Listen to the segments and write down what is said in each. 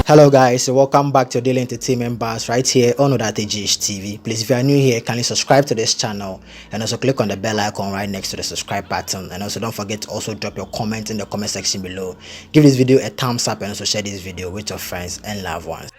Hello guys, welcome back to Daily Entertainment Bars right here on Odatejish TV. Please, if you are new here, kindly subscribe to this channel and also click on the bell icon right next to the subscribe button. And also don't forget to also drop your comment in the comment section below. Give this video a thumbs up and also share this video with your friends and loved ones.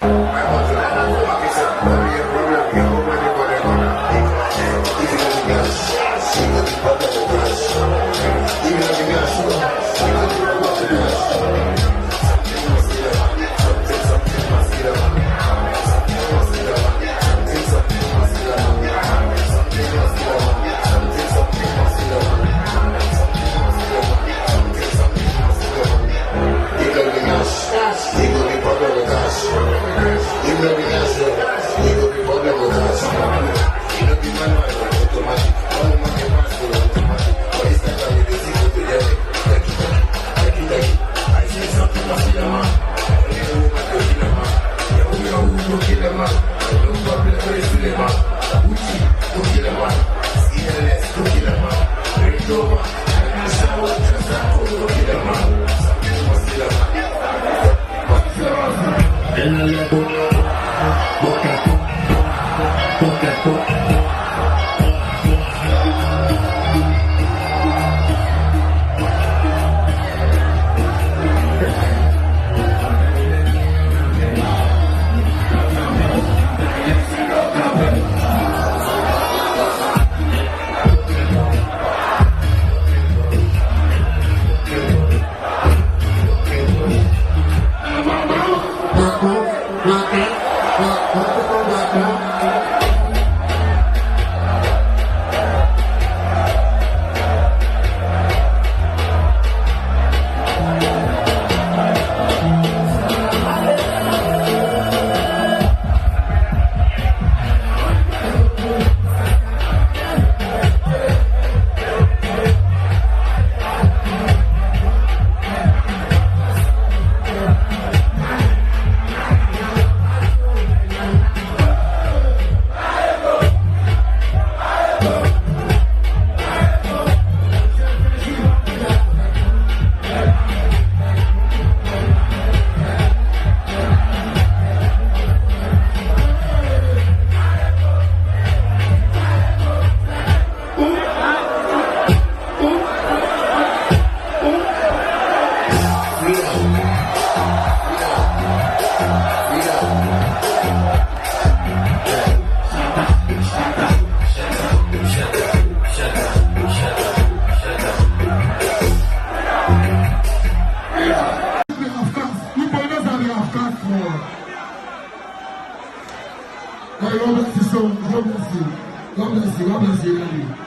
God bless you. God bless you.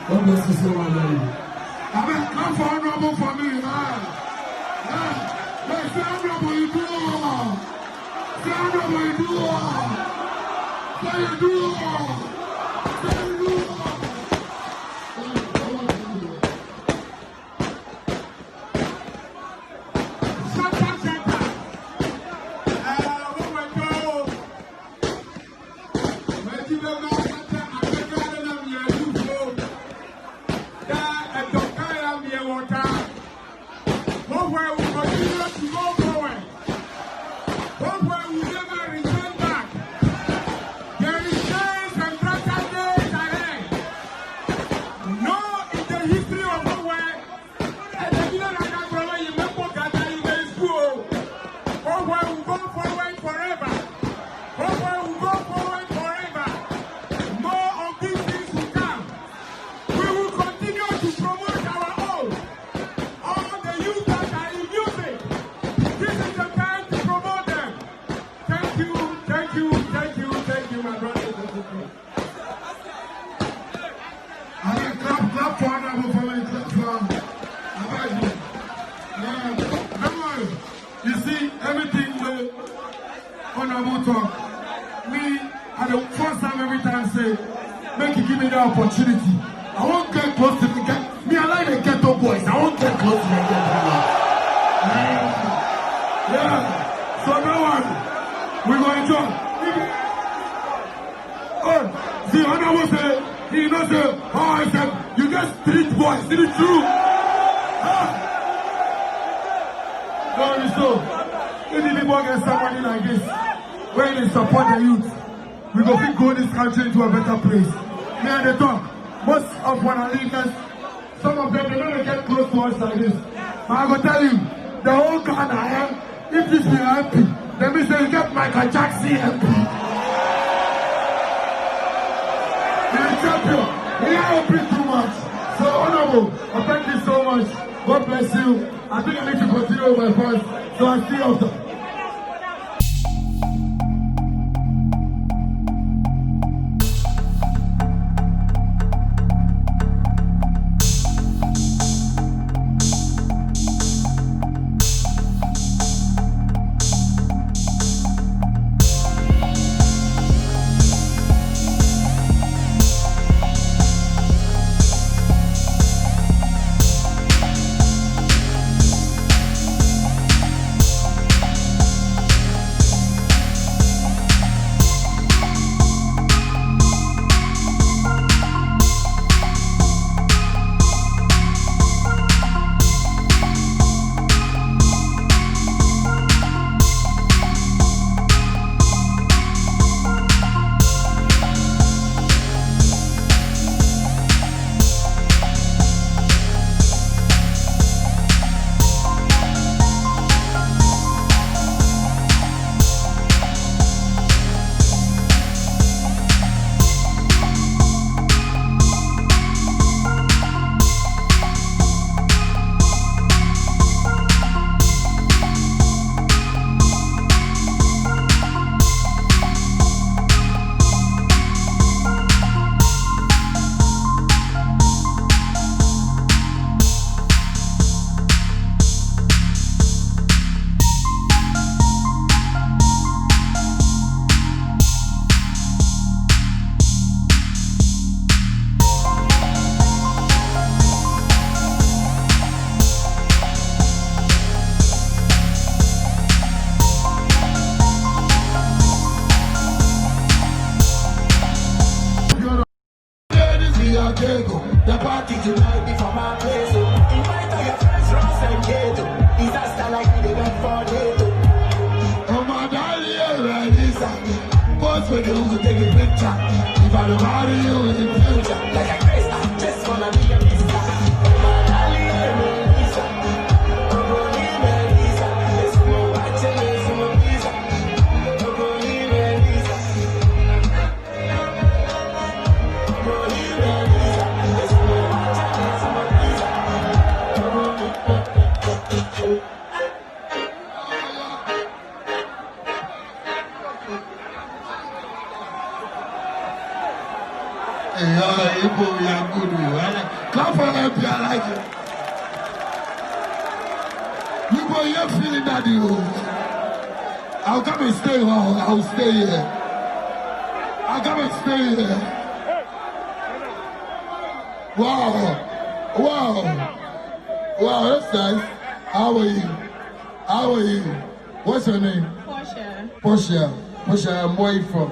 God bless you so much. Amen. Come for honorable for me. Let's say honorable you do. Say honorable you do. Say you do. Say you do. You see, everything the honorable talk. Me, at the first time every time say, make you give me the opportunity. I won't get close to the ghetto. Me, I like the ghetto boys. I won't get close to the ghetto boys. Yeah. So no one, we're going to enjoy. Oh, see, honorable say, he knows the, oh, I said, you get street boys. Is it true? So, if the people get somebody like this, where they support the youth, we go to grow this country into a better place. Me and the talk, most of our leaders, some of them, they don't get close to us like this. But I go tell you, the whole Ghana, if this be MP, then we say you get Michael Jackson MP. You're a champion. We are open too much. So honorable, I thank you so much. God bless you. I think I need to continue with my voice. So I see you after. The party tonight be from my place. Invite all your friends, Ross and Kato. Disaster like we went for NATO. Oh my darling, ready, sir. Boss, we do take a picture. If I don't marry you in the future, like a grace, I just wanna be a mister. Oh my darling, ready, sir. Oh, body, ready, sir. Let's go watch it, let's go visa. Oh, body, ready, sir. Oh, body, ready, sir. Let's go watch it, let's go visa. Hey, Igbo, we are good. Clap for help, I like it. Igbo, you're feeling that you. I'll come and stay here. I'll stay here. I'll come and stay here. Wow. Wow. Wow, that's nice. How are you? How are you? What's your name? Portia. Portia, where are you from?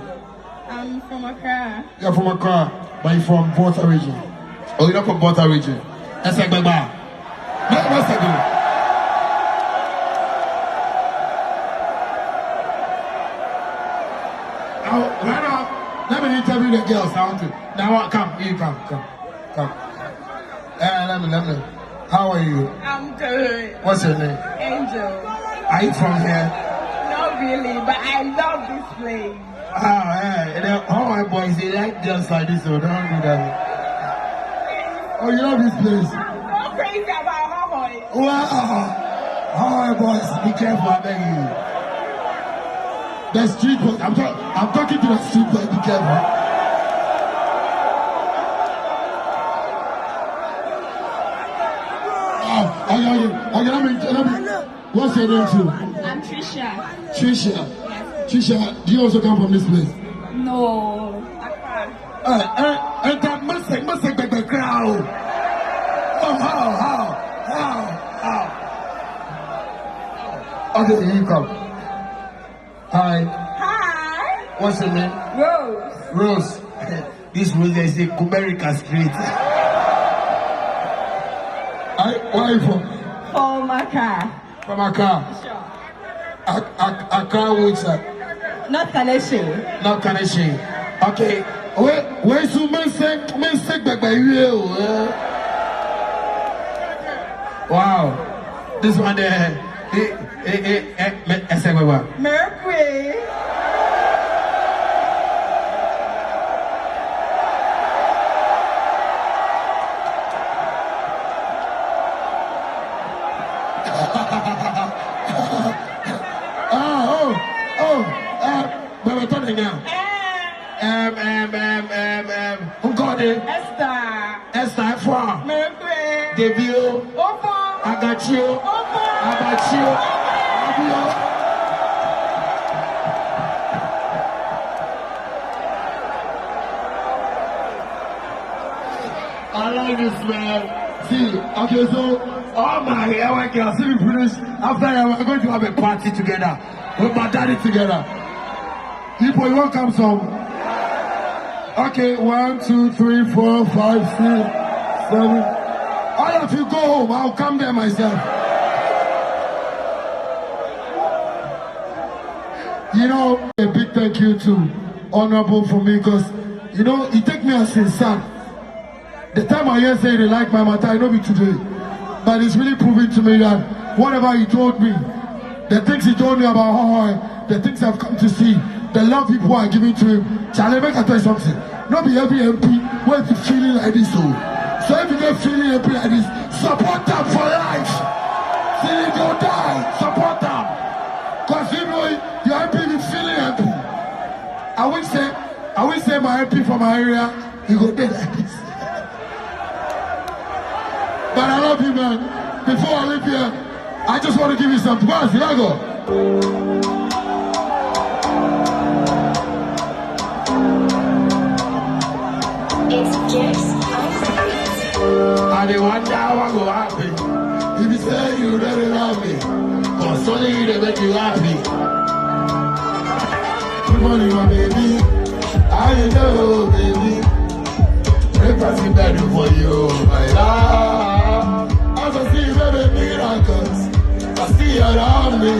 I'm from Accra. You're from Accra, but you're from Volta region. Oh, you're not from Volta region. That's like Baba. What's that doing? Right now, let me interview the girls. I want to. Now, come. Let me. How are you? I'm good. What's your name? Angel. Are you from here? Not really, but I love this place. Yeah. All my boys, they like girls like this, so don't do that. Oh, you love this place? I'm so crazy about Hohoe. Wow! All right, boys, be careful, I beg you. The street boys, I'm talking to the street boys, be careful. Let me. What's your name too? I'm Trisha. Trisha. Yes. Trisha, do you also come from this place? No. Accra. And that must be crowd. Oh, how? Okay, here you come. Hi. Hi. What's your name? Rose. Rose. This Rose is a Kumerica Street. Where are you from? From Accra. From Accra. Accra, which side? Not Kaneshi. Not Kaneshi. Okay. Where's the mistake back by you? Wow. This one there. Mercury. We're talking now. Who got it? Esther F1. Mercury. Debut. Opa. I got you. Opa. I got you. I like this, man. See, okay, so all my hair girls, see me finish. After that, we're going to have a party together with my daddy together. People, you won't come some. Okay, 1, 2, 3, 4, 5, 6, 7. All of you go home. I'll come there myself. You know, a big thank you to Honorable for me because, you know, he take me as his son. The time I hear say they like my matter, I know me today. But it's really proving to me that whatever he told me, the things he told me about Hohoe, the things I've come to see, the love people are giving to him. Charlie, make I tell you something. Not be every MP will be feeling like this. So if you get feeling MP like this, support them for life. See if you die, support them. Because you know your MP is feeling MP. I will say my MP from my area, he go dead like this. But I love you, man. Before I leave here, I just want to give you something. Here I go. I dey wonder how I go happy. If you say you really love me, or something you dey make you happy. Good morning, my baby. How you doing, baby? Breakfast in bed for you, my love. As I see baby miracles, I see around me.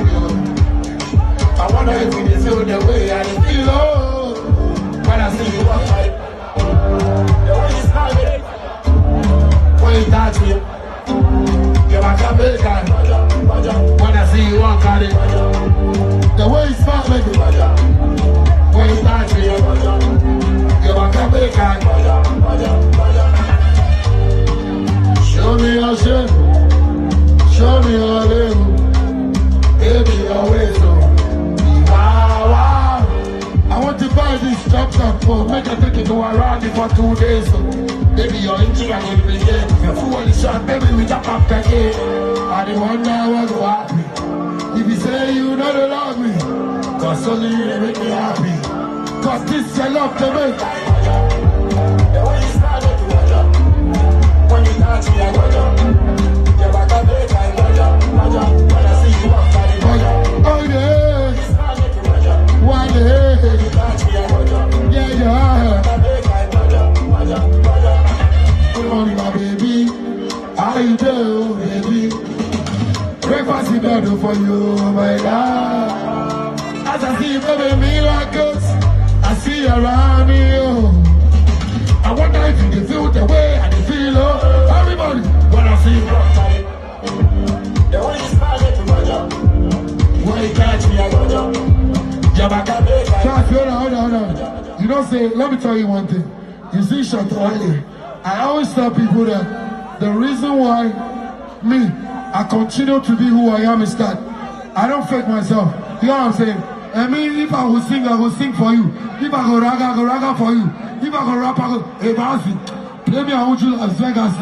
I wonder if you feel the way I feel. Oh, when I see you walk by. When you touch me, you're like a bacon. When I see you walk at it, the way you smile, baby. When you touch me, you're like a bacon. Show me your shit, show me your little, baby, your way so. Wow. I want to buy this chapter for make I take it go around it for 2 days. So. Baby, your engine are going to be here. Your fool is shot, baby, we jump up back here. I don't wonder what's go happy. If you say you never love me, cause only you they make me happy. Cause this is your love to me. The way you smile, when you touch me, I go down. You're like a baby, I go down. When I see you walk by the oh yeah. One day. When you touch me, I go down. Yeah, yeah. Good morning, my baby. How you doing, baby? Breakfast in bed for you, my love. As I see you, baby, miracles, I see you around me. Oh. I wonder if you can feel the way I feel. Oh. Everybody, when I see you, the way you smile, when you catch me, I go down. You're back at me. Hold on. You know, say, let me tell you one thing. You see, Shatta Wale, I always tell people that the reason why I continue to be who I am is that I don't fake myself. You know what I'm saying? I mean, if I will sing for you. If I go raga for you. If I go rap, I go, hey, bouncy, play me, I want you Las Vegas.